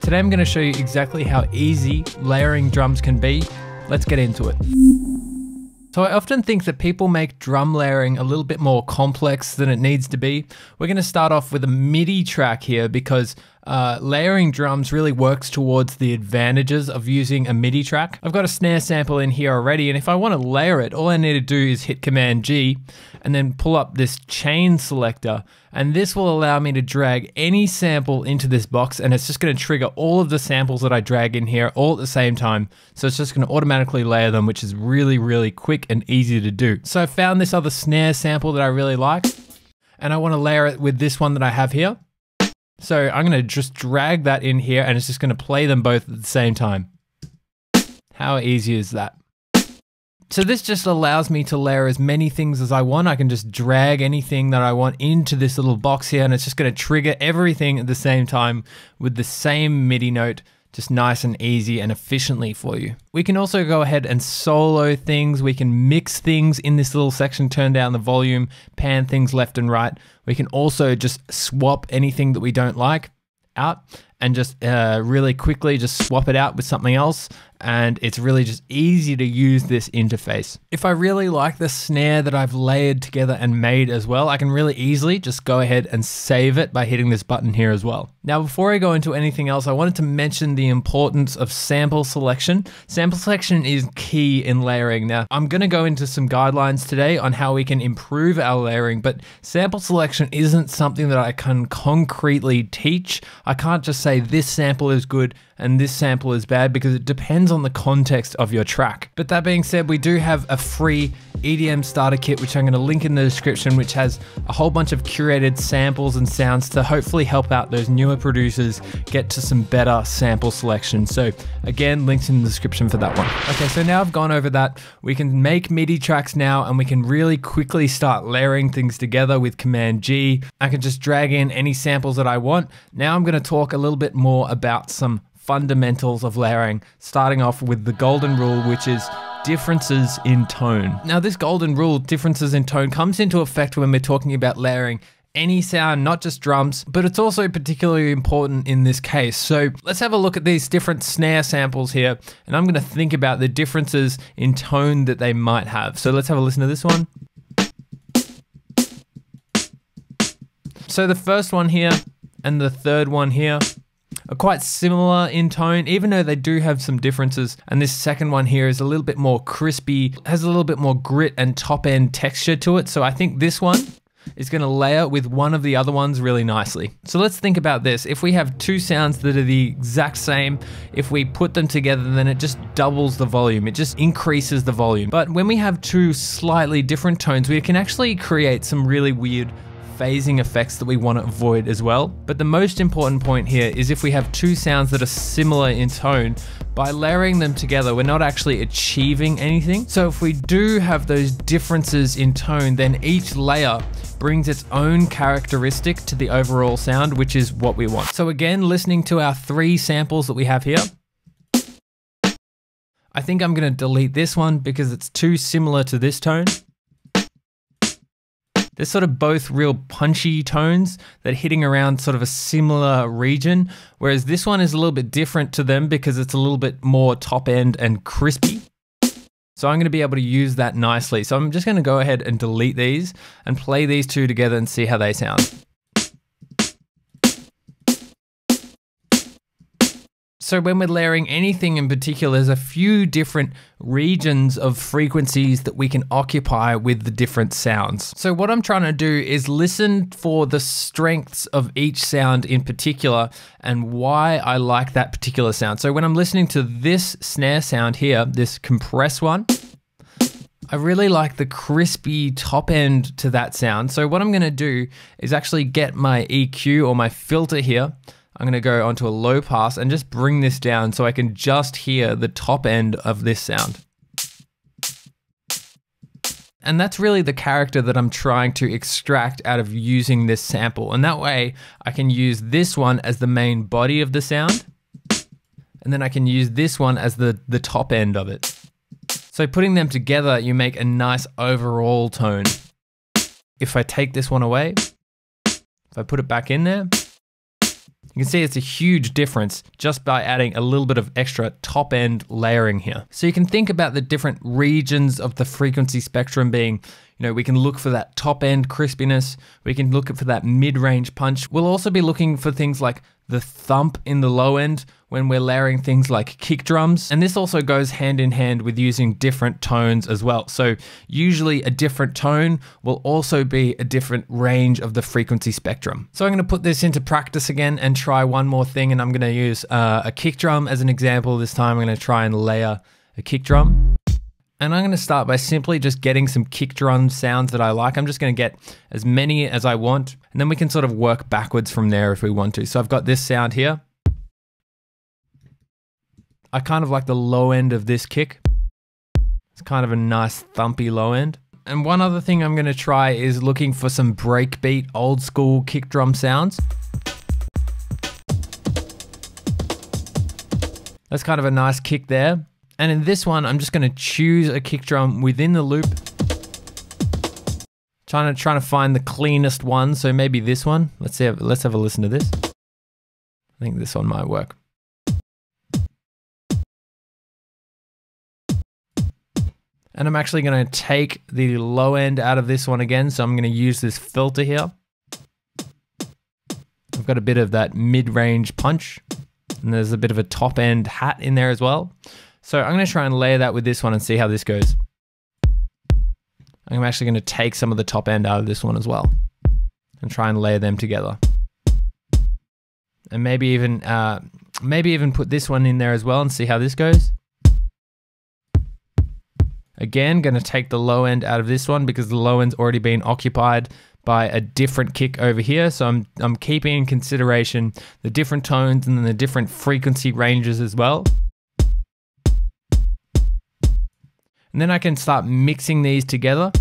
Today I'm going to show you exactly how easy layering drums can be. Let's get into it. So I often think that people make drum layering a little bit more complex than it needs to be. We're going to start off with a MIDI track here because layering drums really works towards the advantages of using a MIDI track. I've got a snare sample in here already, and if I want to layer it, all I need to do is hit Command G and then pull up this chain selector, and this will allow me to drag any sample into this box, and it's just going to trigger all of the samples that I drag in here all at the same time. So it's just going to automatically layer them, which is really quick and easy to do. So I found this other snare sample that I really like, and I want to layer it with this one that I have here. So I'm going to just drag that in here, and it's just going to play them both at the same time. How easy is that? So this just allows me to layer as many things as I want. I can just drag anything that I want into this little box here, and it's just going to trigger everything at the same time with the same MIDI note, just nice and easy and efficiently for you. We can also go ahead and solo things. We can mix things in this little section, turn down the volume, pan things left and right. We can also just swap anything that we don't like out and just really quickly just swap it out with something else. And it's really just easy to use this interface. If I really like the snare that I've layered together and made as well, I can really easily just go ahead and save it by hitting this button here as well. Now, before I go into anything else, I wanted to mention the importance of sample selection. Sample selection is key in layering. Now, I'm gonna go into some guidelines today on how we can improve our layering, but sample selection isn't something that I can concretely teach. I can't just say this sample is good and this sample is bad, because it depends on the context of your track. But that being said, we do have a free EDM starter kit, which I'm going to link in the description, which has a whole bunch of curated samples and sounds to hopefully help out those newer producers get to some better sample selection. So again, links in the description for that one. Okay, so now I've gone over that, we can make MIDI tracks now, and we can really quickly start layering things together with Command G. I can just drag in any samples that I want. Now I'm going to talk a little bit more about some fundamentals of layering, starting off with the golden rule, which is differences in tone. Now, this golden rule, differences in tone, comes into effect when we're talking about layering any sound, not just drums, but it's also particularly important in this case. So let's have a look at these different snare samples here, and I'm going to think about the differences in tone that they might have. So let's have a listen to this one. So the first one here and the third one here are quite similar in tone, even though they do have some differences. And this second one here is a little bit more crispy, has a little bit more grit and top end texture to it. So I think this one is going to layer with one of the other ones really nicely. So let's think about this. If we have two sounds that are the exact same, if we put them together, then it just doubles the volume. It just increases the volume. But when we have two slightly different tones, we can actually create some really weird phasing effects that we want to avoid as well. But the most important point here is if we have two sounds that are similar in tone, by layering them together, we're not actually achieving anything. So if we do have those differences in tone, then each layer brings its own characteristic to the overall sound, which is what we want. So again, listening to our three samples that we have here, I think I'm going to delete this one because it's too similar to this tone. They're sort of both real punchy tones that are hitting around sort of a similar region, whereas this one is a little bit different to them because it's a little bit more top end and crispy. So I'm going to be able to use that nicely. So I'm just going to go ahead and delete these and play these two together and see how they sound. So when we're layering anything in particular, there's a few different regions of frequencies that we can occupy with the different sounds. So what I'm trying to do is listen for the strengths of each sound in particular and why I like that particular sound. So when I'm listening to this snare sound here, this compressed one, I really like the crispy top end to that sound. So what I'm going to do is actually get my EQ or my filter here. I'm going to go onto a low pass and just bring this down so I can just hear the top end of this sound. And that's really the character that I'm trying to extract out of using this sample. And that way I can use this one as the main body of the sound. And then I can use this one as the top end of it. So putting them together, you make a nice overall tone. If I take this one away, if I put it back in there, You can see it's a huge difference just by adding a little bit of extra top end layering here. So you can think about the different regions of the frequency spectrum being, we can look for that top end crispiness. We can look for that mid-range punch. We'll also be looking for things like the thump in the low end when we're layering things like kick drums. And this also goes hand in hand with using different tones as well. So usually a different tone will also be a different range of the frequency spectrum. So I'm gonna put this into practice again and try one more thing. And I'm gonna use a kick drum as an example. This time I'm gonna try and layer a kick drum. And I'm gonna start by simply just getting some kick drum sounds that I like. I'm just gonna get as many as I want, and then we can sort of work backwards from there if we want to. So I've got this sound here. I kind of like the low end of this kick. It's kind of a nice thumpy low end. And one other thing I'm gonna try is looking for some breakbeat, old school kick drum sounds. That's kind of a nice kick there. And in this one, I'm just gonna choose a kick drum within the loop. Trying to find the cleanest one, so maybe this one. Let's have a listen to this. I think this one might work. And I'm actually gonna take the low end out of this one again, so I'm gonna use this filter here. I've got a bit of that mid-range punch, and there's a bit of a top end hat in there as well. So I'm gonna try and layer that with this one and see how this goes. I'm actually gonna take some of the top end out of this one as well and try and layer them together. And maybe even put this one in there as well and see how this goes. Again, gonna take the low end out of this one because the low end's already been occupied by a different kick over here. So I'm keeping in consideration the different tones and then the different frequency ranges as well. And then I can start mixing these together.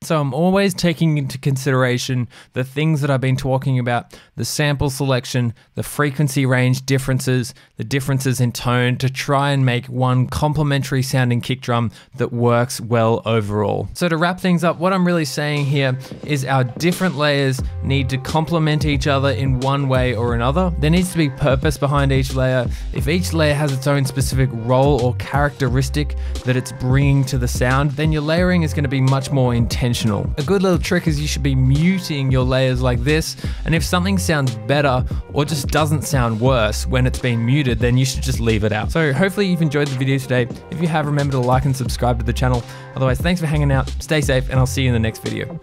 So I'm always taking into consideration the things that I've been talking about, the sample selection, the frequency range differences, the differences in tone to try and make one complementary sounding kick drum that works well overall. So to wrap things up, what I'm really saying here is our different layers need to complement each other in one way or another. There needs to be purpose behind each layer. If each layer has its own specific role or characteristic that it's bringing to the sound, then your layering is going to be much more intentional. A good little trick is you should be muting your layers like this, and if something sounds better or just doesn't sound worse when it's been muted, then you should just leave it out. So hopefully you've enjoyed the video today. If you have, remember to like and subscribe to the channel. Otherwise, thanks for hanging out, stay safe, and I'll see you in the next video.